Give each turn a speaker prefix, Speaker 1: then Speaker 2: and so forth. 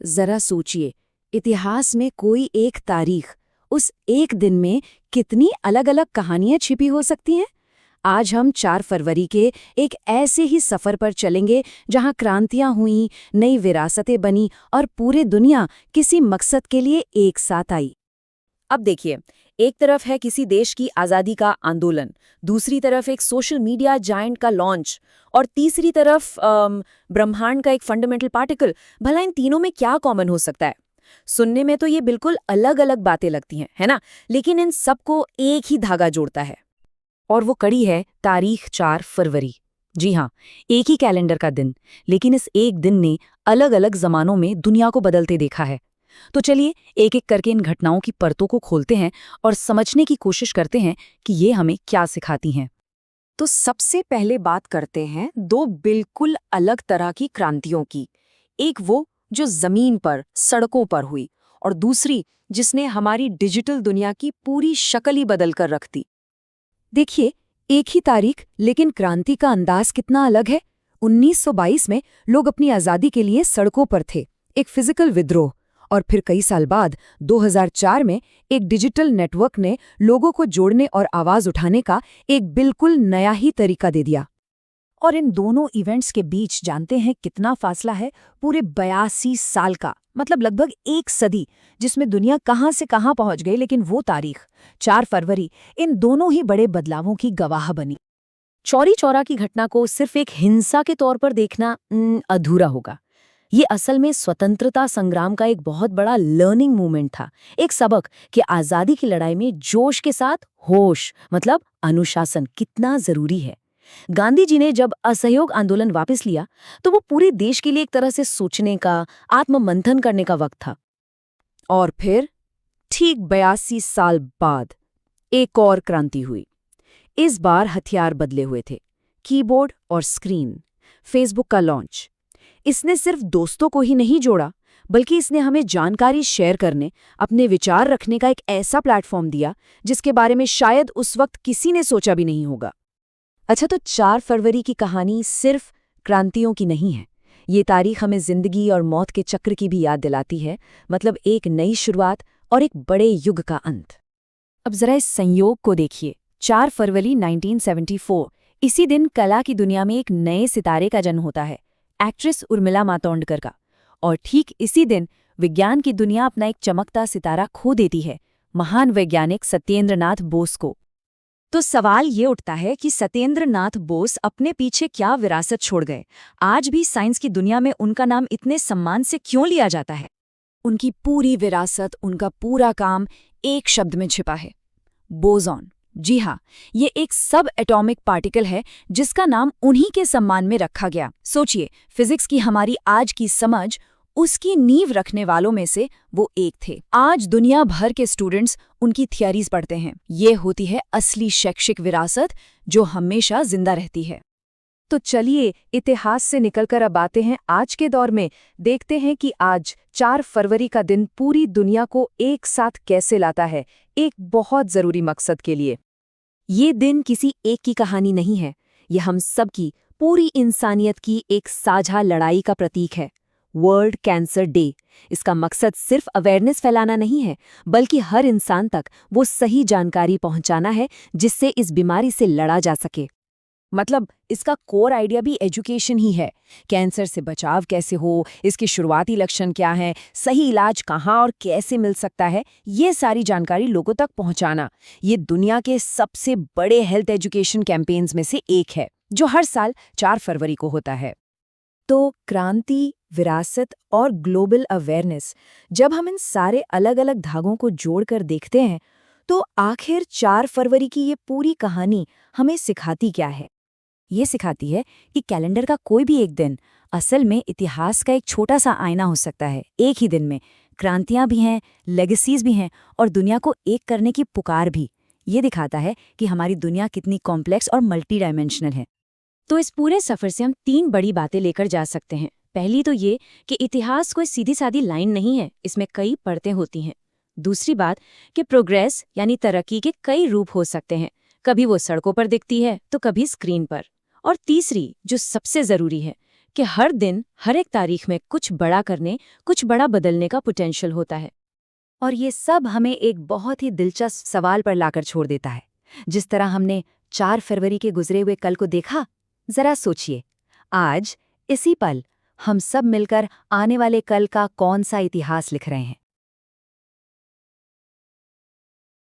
Speaker 1: जरा सोचिए, इतिहास में कोई एक तारीख, उस एक दिन में कितनी अलग अलग कहानियां छिपी हो सकती हैं। आज हम 4 फरवरी के एक ऐसे ही सफर पर चलेंगे जहां क्रांतियां हुईं, नई विरासतें बनी और पूरी दुनिया किसी मकसद के लिए एक साथ आई।
Speaker 2: अब देखिए, एक तरफ है किसी देश की आज़ादी का आंदोलन, दूसरी तरफ एक सोशल मीडिया जायंट का लॉन्च और तीसरी तरफ ब्रह्मांड का एक फंडामेंटल पार्टिकल। भला इन तीनों में क्या कॉमन हो सकता है? सुनने में तो ये बिल्कुल अलग अलग बातें लगती हैं, है ना? लेकिन इन सबको एक ही धागा जोड़ता है।
Speaker 1: और वो कड़ी है तारीख 4 फरवरी। जी हाँ, एक ही कैलेंडर का दिन, लेकिन इस एक दिन ने अलग अलग जमानों में दुनिया को बदलते देखा है। तो चलिए एक एक करके इन घटनाओं की परतों को खोलते हैं और समझने की कोशिश करते हैं कि ये हमें क्या सिखाती हैं। तो सबसे पहले बात करते हैं दो बिल्कुल अलग तरह की क्रांतियों की। एक वो जो जमीन पर, सड़कों पर हुई, और दूसरी जिसने हमारी डिजिटल दुनिया की पूरी शक्ल ही बदल कर रख दी। देखिए, एक ही तारीख लेकिन क्रांति का अंदाज कितना अलग है। 1922 में लोग अपनी आज़ादी के लिए सड़कों पर थे, एक फिजिकल विद्रोह। और फिर कई साल बाद 2004 में एक डिजिटल नेटवर्क ने लोगों को जोड़ने और आवाज उठाने का एक बिल्कुल नया ही तरीका दे दिया। और इन दोनों इवेंट्स के बीच जानते हैं कितना फासला है? पूरे 82 साल का, मतलब लगभग एक सदी, जिसमें दुनिया कहां से कहां पहुंच गई, लेकिन वो तारीख 4 फरवरी इन दोनों ही बड़े बदलावों की गवाह बनी।
Speaker 2: चौरी चौरा की घटना को सिर्फ एक हिंसा के तौर पर देखना अधूरा होगा। ये असल में स्वतंत्रता संग्राम का एक बहुत बड़ा लर्निंग मूवमेंट था, एक सबक कि आज़ादी की लड़ाई में जोश के साथ होश, मतलब अनुशासन, कितना जरूरी है। गांधी जी ने जब असहयोग आंदोलन वापस लिया तो वो पूरे देश के लिए एक तरह से सोचने का, आत्ममंथन करने का वक्त था।
Speaker 1: और फिर ठीक 82 साल बाद एक और क्रांति हुई। इस बार हथियार बदले हुए थे, कीबोर्ड और स्क्रीन, फेसबुक का लॉन्च। इसने सिर्फ दोस्तों को ही नहीं जोड़ा, बल्कि इसने हमें जानकारी शेयर करने, अपने विचार रखने का एक ऐसा प्लेटफॉर्म दिया जिसके बारे में शायद उस वक्त किसी ने सोचा भी नहीं होगा। अच्छा, तो 4 फरवरी की कहानी सिर्फ क्रांतियों की नहीं है। ये तारीख हमें जिंदगी और मौत के चक्र की भी याद दिलाती है, मतलब एक नई शुरुआत और एक बड़े युग का अंत। अब जरा इस संयोग को देखिए। 4 फरवरी 1974, इसी दिन कला की दुनिया में एक नए सितारे का जन्म होता है, एक्ट्रेस उर्मिला मातोंडकर का। और ठीक इसी दिन विज्ञान की दुनिया अपना एक चमकता सितारा खो देती है, महान वैज्ञानिक सत्येंद्र नाथ बोस को। तो सवाल ये उठता है कि सत्येंद्र नाथ बोस अपने पीछे क्या विरासत छोड़ गए? आज भी साइंस की दुनिया में उनका नाम इतने सम्मान से क्यों लिया जाता है? उनकी पूरी विरासत, उनका पूरा काम एक शब्द में छिपा है, बोसॉन। जी हाँ, ये एक सब एटॉमिक पार्टिकल है जिसका नाम उन्हीं के सम्मान में रखा गया। सोचिए, फिजिक्स की हमारी आज की समझ, उसकी नींव रखने वालों में से वो एक थे। आज दुनिया भर के स्टूडेंट्स उनकी थियरीज पढ़ते हैं। ये होती है असली शैक्षिक विरासत जो हमेशा जिंदा रहती है। तो चलिए इतिहास से निकलकर अब आते हैं आज के दौर में। देखते हैं कि आज 4 फरवरी का दिन पूरी दुनिया को एक साथ कैसे लाता है, एक बहुत जरूरी मकसद के लिए। ये दिन किसी एक की कहानी नहीं है, ये हम सब की, पूरी इंसानियत की एक साझा लड़ाई का प्रतीक है। World cancer day. इसका मकसद सिर्फ अवेयरनेस फैलाना नहीं है, बल्कि हर इंसान तक वो सही जानकारी पहुंचाना है जिससे इस बीमारी से लड़ा जा सके। मतलब इसका कोर आइडिया भी एजुकेशन ही है। कैंसर से बचाव कैसे हो, इसके शुरुआती लक्षण क्या हैं, सही इलाज कहाँ और कैसे मिल सकता है, ये सारी जानकारी लोगों तक पहुंचाना, ये दुनिया के सबसे बड़े हेल्थ एजुकेशन कैंपेन्स में से एक है, जो हर साल 4 फरवरी को होता है। तो क्रांति, विरासत और ग्लोबल अवेयरनेस, जब हम इन सारे अलग अलग धागों को जोड़कर देखते हैं, तो आखिर 4 फरवरी की ये पूरी कहानी हमें सिखाती क्या है? ये सिखाती है कि कैलेंडर का कोई भी एक दिन असल में इतिहास का एक छोटा सा आईना हो सकता है। एक ही दिन में क्रांतियां भी हैं, लेगेसीज भी हैं और दुनिया को एक करने की पुकार भी। ये दिखाता है कि हमारी दुनिया कितनी कॉम्प्लेक्स और मल्टी डायमेंशनल है। तो इस पूरे सफर से हम 3 बड़ी बातें लेकर जा सकते हैं। पहली तो ये कि इतिहास कोई सीधी सादी लाइन नहीं है, इसमें कई परतें होती हैं। दूसरी बात कि प्रोग्रेस यानी तरक्की के कई रूप हो सकते हैं, कभी वो सड़कों पर दिखती है तो कभी स्क्रीन पर। और तीसरी, जो सबसे जरूरी है,
Speaker 2: कि हर दिन, हर एक तारीख में कुछ बड़ा करने, कुछ बड़ा बदलने का पोटेंशियल होता है।
Speaker 1: और ये सब हमें एक बहुत ही दिलचस्प सवाल पर लाकर छोड़ देता है। जिस तरह हमने 4 फरवरी के गुजरे हुए कल को देखा, जरा सोचिए, आज इसी पल हम सब मिलकर आने वाले कल का कौन सा इतिहास लिख रहे हैं।